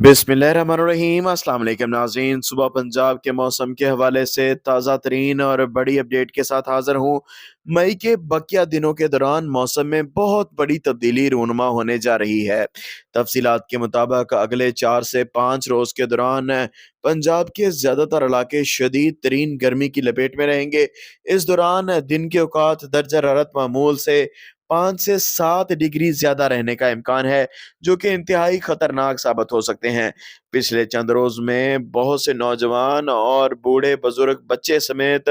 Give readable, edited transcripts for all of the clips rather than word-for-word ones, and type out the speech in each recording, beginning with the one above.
बिस्मिल्लाहिर्रहमानिर्रहीम। अस्सलाम वालेकुम नाज़रीन। सुबह पंजाब के मौसम के हवाले से ताज़ा तरीन और बड़ी अपडेट के साथ हाज़िर हूँ। मई के बकिया दिनों के दौरान मौसम में बहुत बड़ी तब्दीली रूनुमा होने जा रही है। तफसीलात के मुताबिक अगले 4 से 5 रोज़ के दौरान पंजाब के ज़्यादातर इलाके शदीद तरीन गर्मी की लपेट में रहेंगे। इस दौरान दिन के औकात दर्जा हरारत मामूल से 5 से 7 डिग्री ज़्यादा रहने का इम्कान है, जो कि इंतहाई खतरनाक साबित हो सकते हैं। पिछले चंद रोज में बहुत से नौजवान और बूढ़े बुजुर्ग बच्चे समेत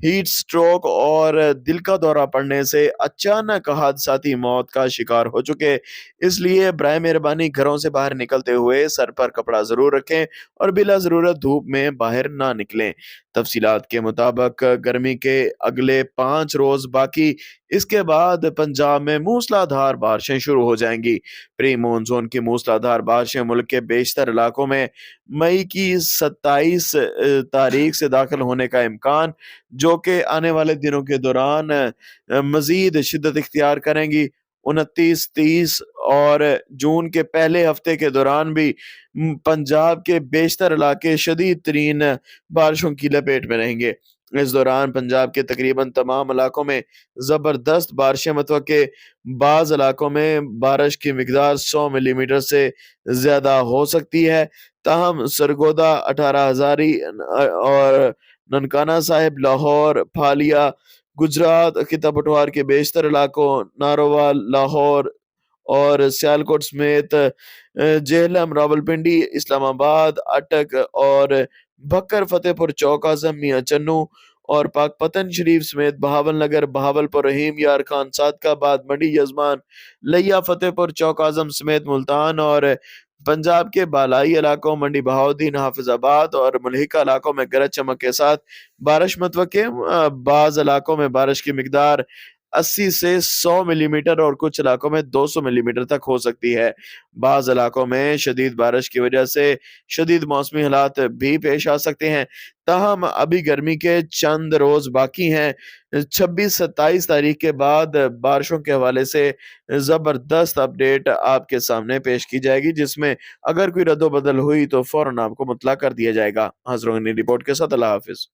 हीट स्ट्रोक और दिल का दौरा पड़ने से अचानक हादसाती मौत का शिकार हो चुके। इसलिए बराए मेहरबानी घरों से बाहर निकलते हुए सर पर कपड़ा जरूर रखें और बिला जरूरत धूप में बाहर ना निकलें। तफसीलात के मुताबिक गर्मी के अगले 5 रोज बाकी, इसके बाद पंजाब में मूसलाधार बारिशें शुरू हो जाएंगी। प्री मानसून की मूसलाधार बारिशें मुल्क के बेशतर इलाकों में मई की 27 तारीख से दाखिल होने का इम्कान, जो कि आने वाले दिनों के दौरान मजीद शिद्दत इख्तियार करेंगी। 29, 30 और जून के पहले हफ्ते के दौरान भी पंजाब के बेशतर इलाके शदीद तरीन बारिशों की लपेट में रहेंगे। इस दौरान पंजाब के तकरीबन तमाम इलाकों में जबरदस्त बारिशें मुतवक्के। बाज़ इलाकों में बारिश की मिकदार 100 मिलीमीटर से ज्यादा हो सकती है। ताहम सरगोदा, 18 हजारी और ननकाना साहिब, लाहौर, फालिया, गुजरात खिता पटवार के बेशतर इलाकों, नारोवाल, लाहौर और सियालकोट समेत जेहलम, रावलपिंडी, इस्लामाबाद, अटक और बकर, फतेहपुर चौक, आजम, मियां चन्नू और पाकपतन शरीफ समेत बहावलनगर, बहावलपुर, रहीम यार खान, सादकाबाद, मंडी यजमान, लिया, फतेहपुर चौक, आजम समेत मुल्तान और पंजाब के बालाई इलाकों मंडी बहाउद्दीन, हाफिजाबाद और मुल्हिका इलाकों में गरज चमक के साथ बारिश मुतवक्के। बाज इलाकों में बारिश की मिकदार 80 से 100 मिलीमीटर और कुछ इलाकों में 200 मिलीमीटर तक हो सकती है। बाज़ इलाकों में शदीद बारिश की वजह से शदीद मौसमी हालात भी पेश आ सकते हैं। ताहम अभी गर्मी के चंद रोज बाकी हैं। 26-27 तारीख के बाद बारिशों के हवाले से जबरदस्त अपडेट आपके सामने पेश की जाएगी, जिसमें अगर कोई रद्दो बदल हुई तो फौरन आपको मुतला कर दिया जाएगा। हाजिर रिपोर्ट के साथ अल्लाह हाफिज।